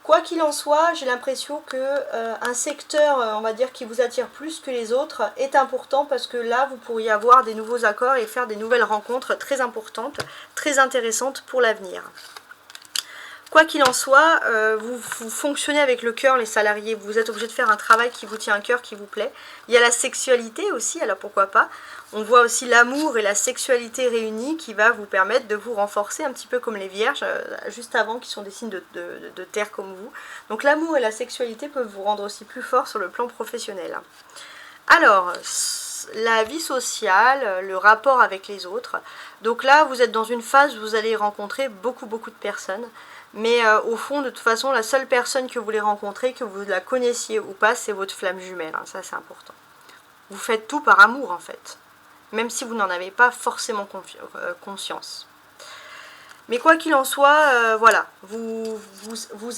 Quoi qu'il en soit, j'ai l'impression que un secteur, on va dire, qui vous attire plus que les autres est important parce que là, vous pourriez avoir des nouveaux accords et faire des nouvelles rencontres très importantes, très intéressantes pour l'avenir. Quoi qu'il en soit, vous fonctionnez avec le cœur, les salariés. Vous êtes obligé de faire un travail qui vous tient à cœur, qui vous plaît. Il y a la sexualité aussi, alors pourquoi pas. On voit aussi l'amour et la sexualité réunis qui va vous permettre de vous renforcer, un petit peu comme les vierges, juste avant, qui sont des signes de terre comme vous. Donc l'amour et la sexualité peuvent vous rendre aussi plus fort sur le plan professionnel. Alors, la vie sociale, le rapport avec les autres. Donc là, vous êtes dans une phase où vous allez rencontrer beaucoup de personnes. Mais au fond, de toute façon, la seule personne que vous voulez rencontrer, que vous la connaissiez ou pas, c'est votre flamme jumelle. Hein, ça, c'est important. Vous faites tout par amour, en fait. Même si vous n'en avez pas forcément conscience. Mais quoi qu'il en soit, voilà, vous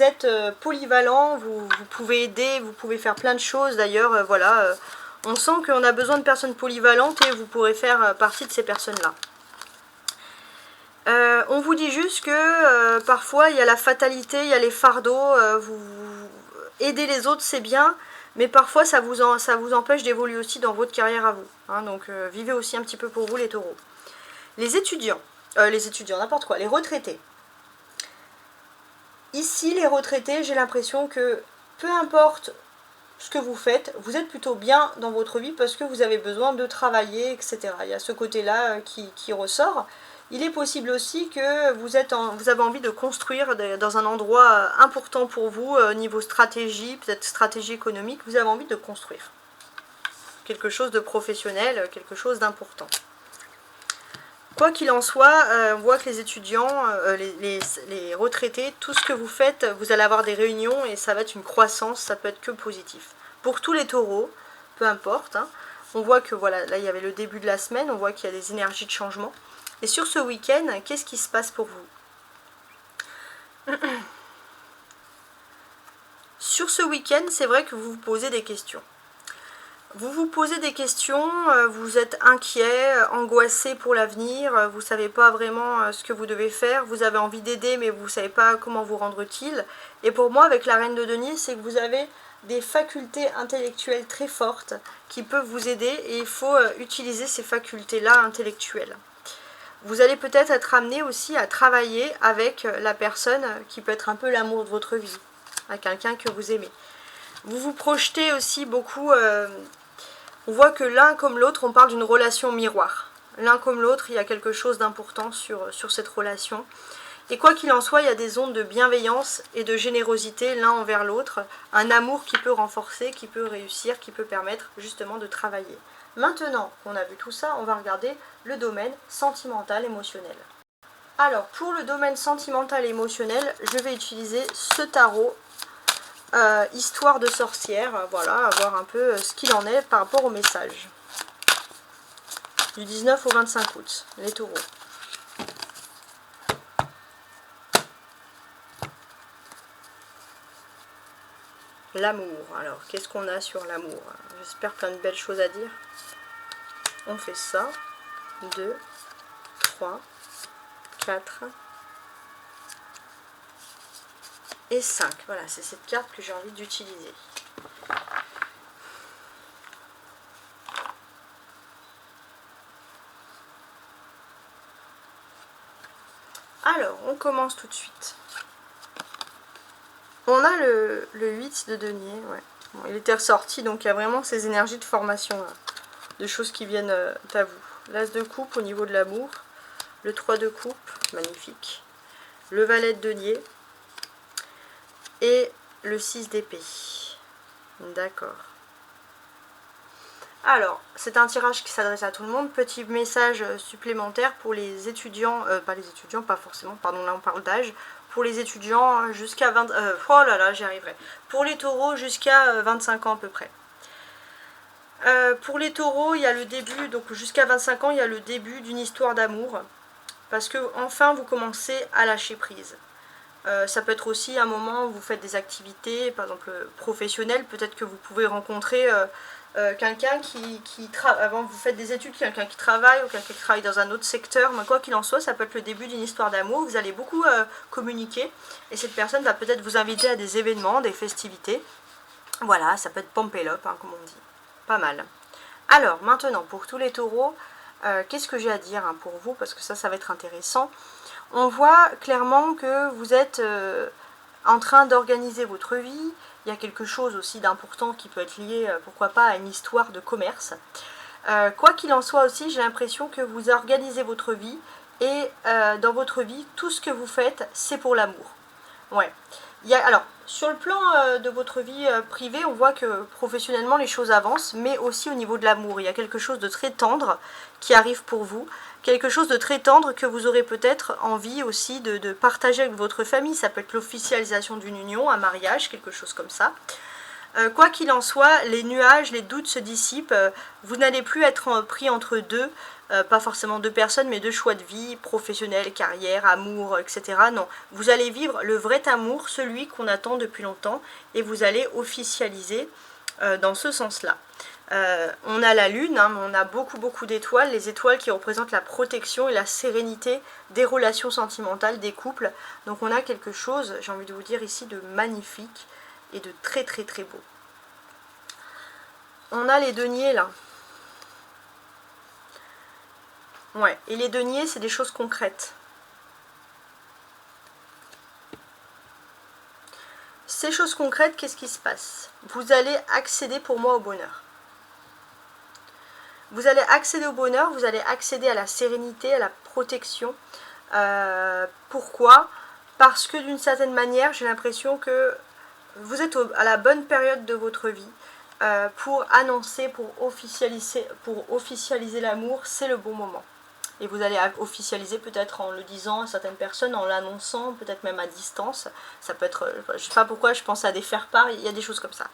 êtes polyvalent, vous pouvez aider, vous pouvez faire plein de choses. D'ailleurs, voilà, on sent qu'on a besoin de personnes polyvalentes et vous pourrez faire partie de ces personnes-là. On vous dit juste que parfois il y a la fatalité, il y a les fardeaux, aider les autres c'est bien, mais parfois ça vous empêche d'évoluer aussi dans votre carrière à vous. Hein, donc vivez aussi un petit peu pour vous les taureaux. Les étudiants, n'importe quoi, les retraités. Ici les retraités, j'ai l'impression que peu importe ce que vous faites, vous êtes plutôt bien dans votre vie parce que vous avez besoin de travailler, etc. Il y a ce côté-là qui ressort. Il est possible aussi que vous avez envie de construire dans un endroit important pour vous, au niveau stratégie, peut-être stratégie économique, vous avez envie de construire quelque chose de professionnel, quelque chose d'important. Quoi qu'il en soit, on voit que les étudiants, les retraités, tout ce que vous faites, vous allez avoir des réunions et ça va être une croissance, ça peut être que positif. Pour tous les taureaux, peu importe, hein, on voit que voilà, là il y avait le début de la semaine, on voit qu'il y a des énergies de changement. Et sur ce week-end, qu'est-ce qui se passe pour vous? Sur ce week-end, c'est vrai que vous vous posez des questions. Vous vous posez des questions, vous êtes inquiet, angoissé pour l'avenir, vous ne savez pas vraiment ce que vous devez faire, vous avez envie d'aider mais vous ne savez pas comment vous rendre utile. Et pour moi, avec la reine de denier, c'est que vous avez des facultés intellectuelles très fortes qui peuvent vous aider et il faut utiliser ces facultés-là intellectuelles. Vous allez peut-être être amené aussi à travailler avec la personne qui peut être un peu l'amour de votre vie, à quelqu'un que vous aimez. Vous vous projetez aussi beaucoup, on voit que l'un comme l'autre, on parle d'une relation miroir. L'un comme l'autre, il y a quelque chose d'important sur cette relation. Et quoi qu'il en soit, il y a des ondes de bienveillance et de générosité l'un envers l'autre. Un amour qui peut renforcer, qui peut réussir, qui peut permettre justement de travailler. Maintenant qu'on a vu tout ça, on va regarder le domaine sentimental émotionnel. Alors, pour le domaine sentimental et émotionnel, je vais utiliser ce tarot, Histoire de sorcière, voilà, à voir un peu ce qu'il en est par rapport au message. Du 19 au 25 août, les taureaux. L'amour, alors qu'est-ce qu'on a sur l'amour? J'espère plein de belles choses à dire. On fait ça, 2, 3, 4... et 5. Voilà, c'est cette carte que j'ai envie d'utiliser. Alors, on commence tout de suite. On a le 8 de denier. Ouais. Bon, il était ressorti, donc il y a vraiment ces énergies de formation, là, de choses qui viennent à vous. L'as de coupe au niveau de l'amour. Le 3 de coupe, magnifique. Le valet de denier. Et le 6 d'épée. D'accord. Alors, c'est un tirage qui s'adresse à tout le monde. Petit message supplémentaire pour les étudiants, pas les étudiants, pas forcément, pardon, là on parle d'âge. Pour les étudiants jusqu'à 20... oh là là, j'y arriverai. Pour les taureaux jusqu'à 25 ans à peu près. Pour les taureaux, il y a le début, donc jusqu'à 25 ans, il y a le début d'une histoire d'amour. Parce que enfin vous commencez à lâcher prise. Ça peut être aussi un moment où vous faites des activités, par exemple professionnelles, peut-être que vous pouvez rencontrer quelqu'un qui travaille, avant vous faites des études, quelqu'un qui travaille ou quelqu'un qui travaille dans un autre secteur, mais quoi qu'il en soit, ça peut être le début d'une histoire d'amour, vous allez beaucoup communiquer, et cette personne va peut-être vous inviter à des événements, des festivités, voilà, ça peut être pump up, hein, comme on dit, pas mal. Alors, maintenant, pour tous les taureaux, qu'est-ce que j'ai à dire pour vous, parce que ça va être intéressant. On voit clairement que vous êtes en train d'organiser votre vie. Il y a quelque chose aussi d'important qui peut être lié, pourquoi pas, à une histoire de commerce. Quoi qu'il en soit aussi, j'ai l'impression que vous organisez votre vie et dans votre vie, tout ce que vous faites, c'est pour l'amour. Ouais. Alors, sur le plan de votre vie privée, on voit que professionnellement les choses avancent, mais aussi au niveau de l'amour. Il y a quelque chose de très tendre qui arrive pour vous. Quelque chose de très tendre que vous aurez peut-être envie aussi de partager avec votre famille. Ça peut être l'officialisation d'une union, un mariage, quelque chose comme ça. Quoi qu'il en soit, les nuages, les doutes se dissipent. Vous n'allez plus être pris entre deux, pas forcément deux personnes, mais deux choix de vie, professionnel, carrière, amour, etc. Non, vous allez vivre le vrai amour, celui qu'on attend depuis longtemps, et vous allez officialiser dans ce sens-là. On a la lune, hein, mais on a beaucoup d'étoiles, les étoiles qui représentent la protection et la sérénité des relations sentimentales, des couples. Donc on a quelque chose, j'ai envie de vous dire ici, de magnifique et de très beau. On a les deniers là. Ouais, et les deniers, c'est des choses concrètes. Ces choses concrètes, qu'est-ce qui se passe? Vous allez accéder pour moi au bonheur. Vous allez accéder au bonheur, vous allez accéder à la sérénité, à la protection. Pourquoi? Parce que d'une certaine manière, j'ai l'impression que vous êtes à la bonne période de votre vie pour annoncer, pour officialiser l'amour, c'est le bon moment. Et vous allez officialiser peut-être en le disant à certaines personnes, en l'annonçant, peut-être même à distance. Ça peut être, je ne sais pas pourquoi, je pense à des faire-part, il y a des choses comme ça.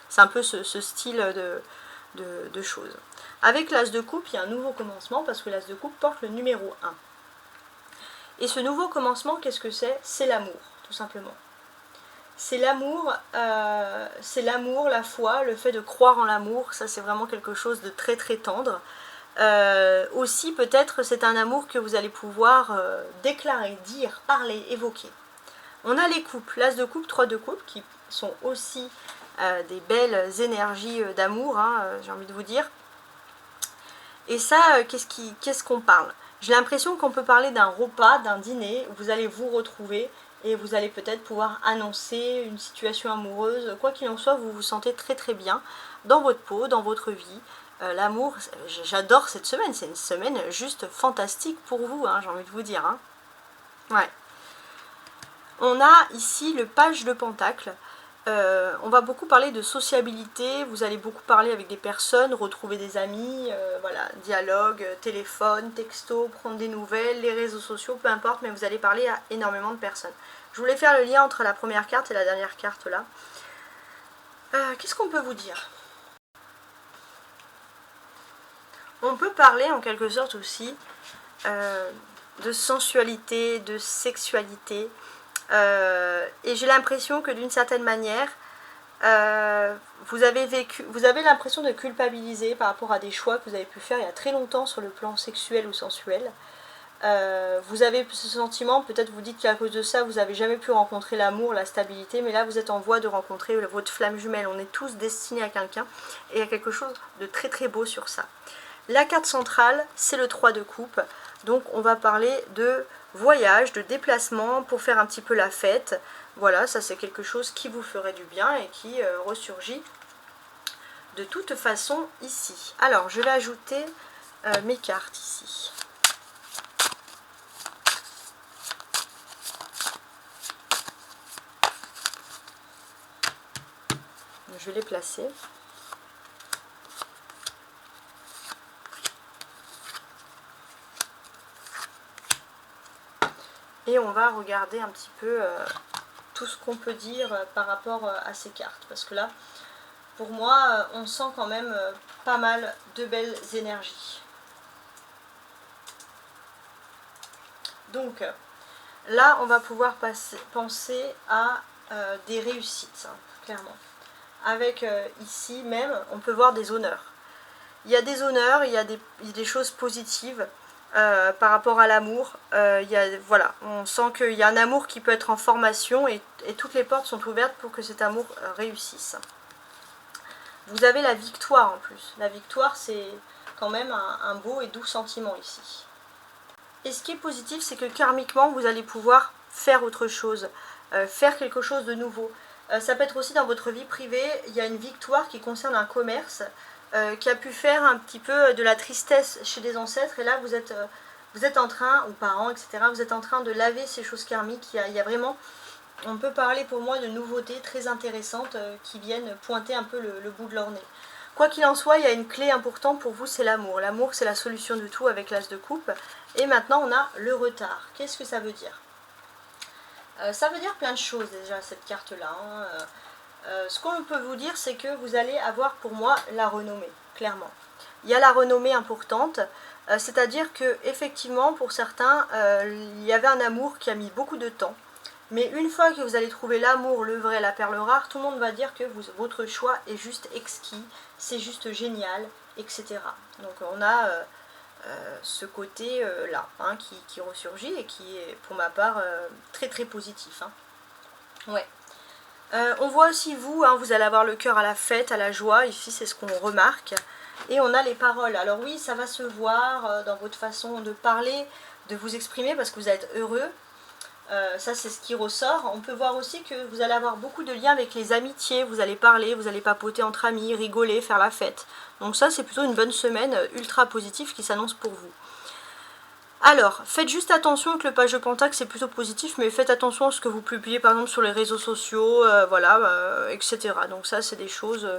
C'est un peu ce style de choses. Avec l'as de coupe, il y a un nouveau commencement parce que l'as de coupe porte le numéro 1. Et ce nouveau commencement, qu'est-ce que c'est? C'est l'amour, tout simplement. c'est l'amour, la foi, le fait de croire en l'amour, ça c'est vraiment quelque chose de très très tendre. Aussi peut-être c'est un amour que vous allez pouvoir déclarer, dire, parler, évoquer. On a les coupes, l'as de coupe, 3 de coupe, qui sont aussi des belles énergies d'amour, hein, j'ai envie de vous dire. Et ça, qu'est-ce qu'on parle? J'ai l'impression qu'on peut parler d'un repas, d'un dîner, où vous allez vous retrouver et vous allez peut-être pouvoir annoncer une situation amoureuse. Quoi qu'il en soit, vous vous sentez très très bien dans votre peau, dans votre vie. L'amour, j'adore cette semaine, c'est une semaine juste fantastique pour vous, hein, j'ai envie de vous dire. Hein. Ouais. On a ici le page de Pentacle. On va beaucoup parler de sociabilité, vous allez beaucoup parler avec des personnes, retrouver des amis, voilà, dialogue, téléphone, texto, prendre des nouvelles, les réseaux sociaux, peu importe, mais vous allez parler à énormément de personnes. Je voulais faire le lien entre la première carte et la dernière carte là. Qu'est-ce qu'on peut vous dire? On peut parler en quelque sorte aussi de sensualité, de sexualité, et j'ai l'impression que d'une certaine manière, vous avez l'impression de culpabiliser par rapport à des choix que vous avez pu faire il y a très longtemps sur le plan sexuel ou sensuel. Vous avez ce sentiment, peut-être vous dites qu'à cause de ça, vous n'avez jamais pu rencontrer l'amour, la stabilité, mais là vous êtes en voie de rencontrer votre flamme jumelle. On est tous destinés à quelqu'un et il y a quelque chose de très très beau sur ça. La carte centrale, c'est le 3 de coupe, donc on va parler de voyage, de déplacement pour faire un petit peu la fête. Voilà, ça c'est quelque chose qui vous ferait du bien et qui ressurgit de toute façon ici. Alors, je vais ajouter mes cartes ici. Je vais les placer. Et on va regarder un petit peu tout ce qu'on peut dire par rapport à ces cartes. Parce que là, pour moi, on sent quand même pas mal de belles énergies. Donc, là, on va pouvoir penser à des réussites, hein, clairement. Avec ici même, on peut voir des honneurs. Il y a des honneurs, il y a des choses positives. Par rapport à l'amour, voilà, on sent qu'il y a un amour qui peut être en formation et toutes les portes sont ouvertes pour que cet amour réussisse. Vous avez la victoire en plus. La victoire, c'est quand même un beau et doux sentiment ici. Et ce qui est positif, c'est que karmiquement, vous allez pouvoir faire autre chose, faire quelque chose de nouveau. Ça peut être aussi dans votre vie privée, il y a une victoire qui concerne un commerce, qui a pu faire un petit peu de la tristesse chez des ancêtres, et là vous êtes en train, ou parents, etc., vous êtes en train de laver ces choses karmiques. Il y a vraiment, on peut parler pour moi de nouveautés très intéressantes qui viennent pointer un peu le bout de leur nez. Quoi qu'il en soit, il y a une clé importante pour vous, c'est l'amour. L'amour, c'est la solution de tout avec l'as de coupe. Et maintenant, on a le retard. Qu'est-ce que ça veut dire? Ça veut dire plein de choses déjà, cette carte-là, hein. Ce qu'on peut vous dire, c'est que vous allez avoir pour moi la renommée, clairement. Il y a la renommée importante, c'est-à-dire que effectivement pour certains, il y avait un amour qui a mis beaucoup de temps. Mais une fois que vous allez trouver l'amour, le vrai, la perle rare, tout le monde va dire que votre choix est juste exquis, c'est juste génial, etc. Donc on a ce côté-là, hein, qui ressurgit et qui est pour ma part très très positif. Hein. Ouais. On voit aussi vous, hein, vous allez avoir le cœur à la fête, à la joie, ici c'est ce qu'on remarque. Et on a les paroles. Alors oui, ça va se voir dans votre façon de parler, de vous exprimer parce que vous êtes heureux. Ça c'est ce qui ressort. On peut voir aussi que vous allez avoir beaucoup de liens avec les amitiés, vous allez parler, vous allez papoter entre amis, rigoler, faire la fête. Donc ça c'est plutôt une bonne semaine ultra positive qui s'annonce pour vous. Alors, faites juste attention que le page de Pentacle c'est plutôt positif, mais faites attention à ce que vous publiez par exemple sur les réseaux sociaux, voilà, etc. Donc ça c'est des choses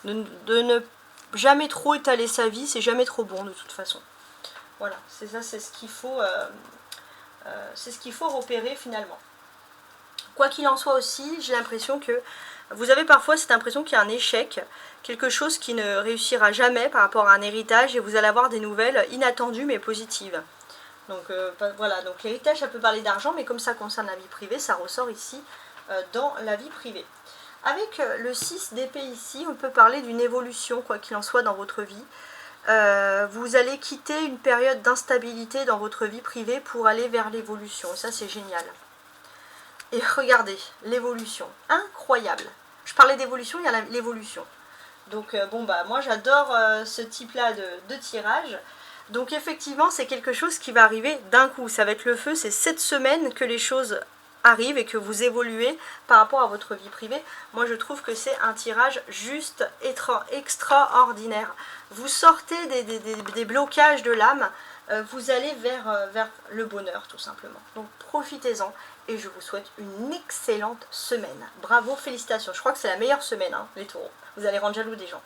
de ne jamais trop étaler sa vie, c'est jamais trop bon de toute façon. Voilà, c'est ça, c'est ce qu'il faut, repérer finalement. Quoi qu'il en soit aussi, j'ai l'impression que vous avez parfois cette impression qu'il y a un échec, quelque chose qui ne réussira jamais par rapport à un héritage et vous allez avoir des nouvelles inattendues mais positives. Donc voilà, donc l'héritage ça peut parler d'argent, mais comme ça concerne la vie privée, ça ressort ici dans la vie privée. Avec le 6 d'épée ici, on peut parler d'une évolution, quoi qu'il en soit, dans votre vie. Vous allez quitter une période d'instabilité dans votre vie privée pour aller vers l'évolution. Et ça, c'est génial. Et regardez, l'évolution. Incroyable. Je parlais d'évolution, il y a l'évolution. Donc, bon, bah, moi, j'adore ce type-là de tirage. Donc, effectivement, c'est quelque chose qui va arriver d'un coup. Ça va être le feu. C'est cette semaine que les choses arrive et que vous évoluez par rapport à votre vie privée. Moi je trouve que c'est un tirage juste extraordinaire. Vous sortez des blocages de l'âme, vous allez vers le bonheur tout simplement. Donc profitez-en et je vous souhaite une excellente semaine. Bravo, félicitations. Je crois que c'est la meilleure semaine, hein, les taureaux. Vous allez rendre jaloux des gens.